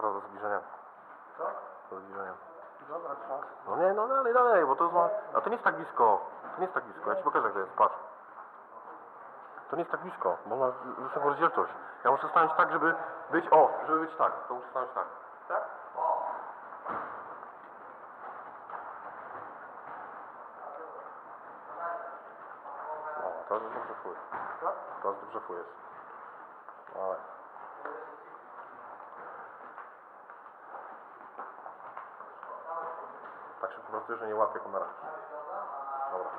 Teraz ze zbliżeniem. Co? Ze zbliżeniem. Dobra, czas. No nie, no dalej, dalej, bo to jest ma... A to nie jest tak blisko. To nie jest tak blisko. Ja ci pokażę, jak to jest. Patrz. To nie jest tak blisko, bo ma wysoką rozdzielczość. Ja muszę stanąć tak, żeby być... O, żeby być tak. To muszę stanąć tak. Tak? O, teraz jest dobrze fuj. Co? Teraz dobrze fuj jest. Ale... Tak się po prostu, że nie łapie kamera. Dobra.